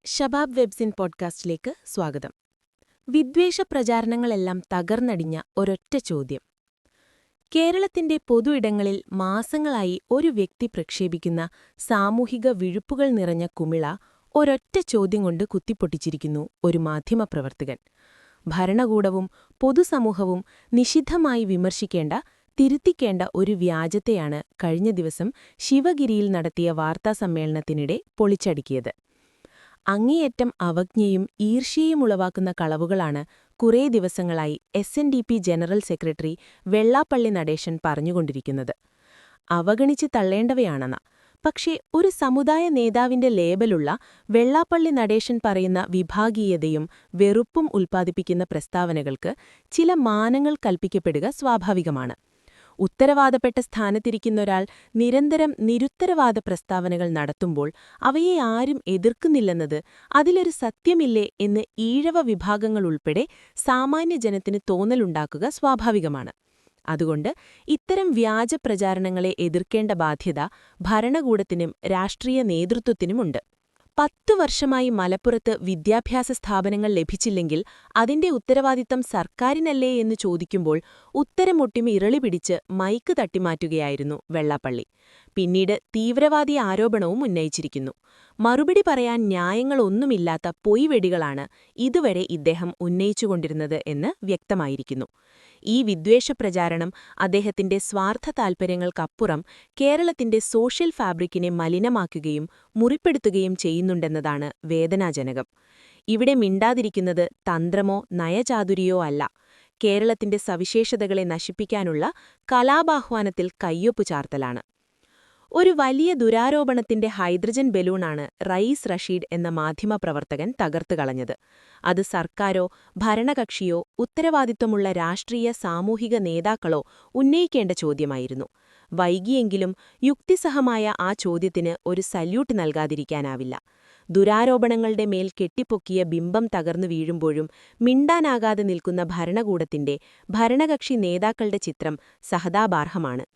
Shabab webzine പോഡ്കാസ്റ്റിലേക്ക് സ്വാഗതം. വിദ്വേഷ പ്രചാരണങ്ങളെല്ലാം തകർന്നടിഞ്ഞ ഒരൊറ്റ ചോദ്യം. കേരളത്തിന്റെ പൊതു ഇടങ്ങളിൽ മാസങ്ങളായി ഒരു വ്യക്തി പ്രക്ഷേപിക്കുന്ന സാമൂഹിക വിഴുപ്പുകൾ നിറഞ്ഞ കുമിള ഒരൊറ്റ ചോദ്യം കൊണ്ട് കുത്തിപ്പൊട്ടിച്ചിരിക്കുന്നു ഒരു മാധ്യമപ്രവർത്തകൻ. ഭരണകൂടവും പൊതുസമൂഹവും നിഷിദ്ധമായി വിമർശിക്കേണ്ട, തിരുത്തിക്കേണ്ട ഒരു വ്യാജത്തെയാണ് കഴിഞ്ഞ ദിവസം ശിവഗിരിയിൽ നടത്തിയ വാർത്താസമ്മേളനത്തിനിടെ പൊളിച്ചടുക്കിയത്. അങ്ങേയറ്റം അവജ്ഞയും ഈർഷ്യയും ഉളവാക്കുന്ന കളവുകളാണ് കുറേ ദിവസങ്ങളായി SNDP general secretary Vellappally Natesan പറഞ്ഞുകൊണ്ടിരിക്കുന്നത്. അവഗണിച്ച് തള്ളേണ്ടവയാണെന്ന. പക്ഷേ ഒരു സമുദായ നേതാവിന്റെ ലേബലുള്ള വെള്ളാപ്പള്ളി നടേശൻ പറയുന്ന വിഭാഗീയതയും വെറുപ്പും ഉൽപ്പാദിപ്പിക്കുന്ന പ്രസ്താവനകൾക്ക് ചില മാനങ്ങൾ കൽപ്പിക്കപ്പെടുക സ്വാഭാവികമാണ്. ഉത്തരവാദപ്പെട്ട സ്ഥാനത്തിരിക്കുന്നൊരാൾ നിരന്തരം നിരുത്തരവാദ പ്രസ്താവനകൾ നടത്തുമ്പോൾ അവയെ ആരും എതിർക്കുന്നില്ലെന്നത്, അതിലൊരു സത്യമില്ലേ എന്ന് ഈഴവ വിഭാഗങ്ങളുൾപ്പെടെ സാമാന്യജനത്തിന് തോന്നലുണ്ടാക്കുക സ്വാഭാവികമാണ്. അതുകൊണ്ട് ഇത്തരം വ്യാജ പ്രചാരണങ്ങളെ എതിർക്കേണ്ട ബാധ്യത ഭരണകൂടത്തിനും രാഷ്ട്രീയ നേതൃത്വത്തിനുമുണ്ട്. 10 വർഷമായി മലപ്പുറത്ത് വിദ്യാഭ്യാസ സ്ഥാപനങ്ങൾ ലഭിച്ചില്ലെങ്കിൽ അതിന്റെ ഉത്തരവാദിത്തം സർക്കാരിനല്ലേ എന്ന് ചോദിക്കുമ്പോൾ ഉത്തരമൊട്ടിമ ഇറളിപിടിച്ച് മൈക്ക് തട്ടിമാറ്റുകയായിരുന്നു വെള്ളാപ്പള്ളി. പിന്നീട് തീവ്രവാദി ആരോപണവും ഉന്നയിച്ചിരിക്കുന്നു. മറുപടി പറയാൻ ന്യായങ്ങളൊന്നുമില്ലാത്ത പൊയ്വെടികളാണ് ഇതുവരെ ഇദ്ദേഹം ഉന്നയിച്ചുകൊണ്ടിരുന്നത് എന്ന് വ്യക്തമായിരിക്കുന്നു. ഈ വിദ്വേഷപ്രചാരണം അദ്ദേഹത്തിന്റെ സ്വാർത്ഥ താൽപര്യങ്ങൾക്കപ്പുറം കേരളത്തിന്റെ സോഷ്യൽ ഫാബ്രിക്കിനെ മലിനമാക്കുകയും മുറിപ്പെടുത്തുകയും ചെയ്യുന്നുണ്ടെന്നതാണ് വേദനാജനകം. ഇവിടെ മിണ്ടാതിരിക്കുന്നത് തന്ത്രമോ നയചാതുരിയോ അല്ല, കേരളത്തിന്റെ സവിശേഷതകളെ നശിപ്പിക്കാനുള്ള കലാപാഹ്വാനത്തിൽ കയ്യൊപ്പു ചാർത്തലാണ്. ഒരു വലിയ ദുരാരോപണത്തിന്റെ ഹൈഡ്രജൻ ബലൂണാണ് റയീസ് റഷീദ് എന്ന മാധ്യമപ്രവർത്തകൻ തകർത്തുകളഞ്ഞത്. അത് സർക്കാരോ ഭരണകക്ഷിയോ ഉത്തരവാദിത്വമുള്ള രാഷ്ട്രീയ സാമൂഹിക നേതാക്കളോ ഉന്നയിക്കേണ്ട ചോദ്യമായിരുന്നു. വൈകിയെങ്കിലും യുക്തിസഹമായ ആ ചോദ്യത്തിന് ഒരു സല്യൂട്ട് നൽകാതിരിക്കാനാവില്ല. ദുരാരോപണങ്ങളുടെ മേൽ കെട്ടിപ്പൊക്കിയ ബിംബം തകർന്നു വീഴുമ്പോഴും മിണ്ടാനാകാതെ നിൽക്കുന്ന ഭരണകൂടത്തിന്റെ, ഭരണകക്ഷി നേതാക്കളുടെ ചിത്രം സഹതാപാർഹമാണ്.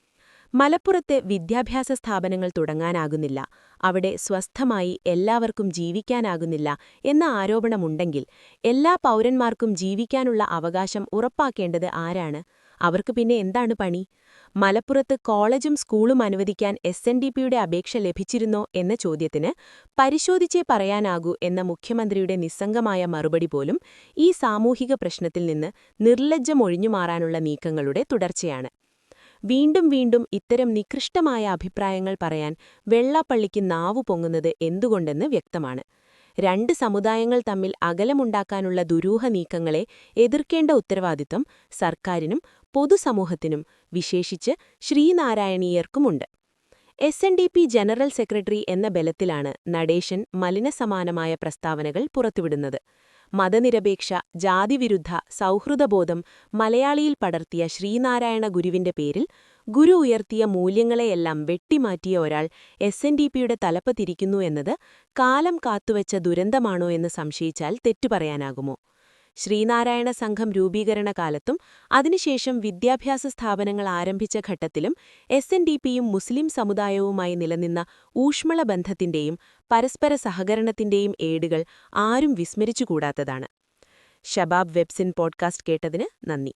മലപ്പുറത്തെ വിദ്യാഭ്യാസ സ്ഥാപനങ്ങൾ തുടങ്ങാനാകുന്നില്ല, അവിടെ സ്വസ്ഥമായി എല്ലാവർക്കും ജീവിക്കാനാകുന്നില്ല എന്ന ആരോപണമുണ്ടെങ്കിൽ എല്ലാ പൗരന്മാർക്കും ജീവിക്കാനുള്ള അവകാശം ഉറപ്പാക്കേണ്ടത് ആരാണ്? അവർക്ക് പിന്നെ എന്താണ് പണി? മലപ്പുറത്ത് കോളേജും സ്കൂളും അനുവദിക്കാൻ SNDPയുടെ അപേക്ഷ ലഭിച്ചിരുന്നോ എന്ന ചോദ്യത്തിന് പരിശോധിച്ചേ പറയാനാകൂ എന്ന മുഖ്യമന്ത്രിയുടെ നിസ്സംഗമായ മറുപടി പോലും ഈ സാമൂഹിക പ്രശ്നത്തിൽ നിന്ന് നിർലജ്ജമൊഴിഞ്ഞുമാറാനുള്ള നീക്കങ്ങളുടെ തുടർച്ചയാണ്. വീണ്ടും വീണ്ടും ഇത്തരം നികൃഷ്ടമായ അഭിപ്രായങ്ങൾ പറയാൻ വെള്ളാപ്പള്ളിക്ക് നാവു പൊങ്ങുന്നത് എന്തുകൊണ്ടെന്ന് വ്യക്തമാണ്. രണ്ട് സമുദായങ്ങൾ തമ്മിൽ അകലമുണ്ടാക്കാനുള്ള ദുരൂഹ നീക്കങ്ങളെ എതിർക്കേണ്ട ഉത്തരവാദിത്വം സർക്കാരിനും പൊതുസമൂഹത്തിനും, വിശേഷിച്ച് ശ്രീനാരായണീയർക്കുമുണ്ട്. SNDP ജനറൽ സെക്രട്ടറി എന്ന ബലത്തിലാണ് നടേശൻ മലിനസമാനമായ പ്രസ്താവനകൾ പുറത്തുവിടുന്നത്. മതനിരപേക്ഷ, ജാതിവിരുദ്ധ, സൗഹൃദബോധം മലയാളിയിൽ പടർത്തിയ ശ്രീനാരായണ ഗുരുവിന്റെ പേരിൽ ഗുരു ഉയർത്തിയ മൂല്യങ്ങളെയെല്ലാം വെട്ടിമാറ്റിയ ഒരാൾ SNDPയുടെ തലപ്പത്തിരിക്കുന്നു എന്നത് കാലം കാത്തുവച്ച ദുരന്തമാണോ എന്ന് സംശയിച്ചാൽ തെറ്റുപറയാനാകുമോ? ശ്രീനാരായണ സംഘം രൂപീകരണ കാലത്തും അതിനുശേഷം വിദ്യാഭ്യാസ സ്ഥാപനങ്ങൾ ആരംഭിച്ച ഘട്ടത്തിലും SNDPയും മുസ്ലിം സമുദായവുമായി നിലനിന്ന ഊഷ്മള ബന്ധത്തിന്റെയും പരസ്പര സഹകരണത്തിന്റെയും ഏടുകൾ ആരും വിസ്മരിച്ചുകൂടാത്തതാണ്. ഷബാബ് വെബ്സിൻ പോഡ്കാസ്റ്റ് കേട്ടതിന് നന്ദി.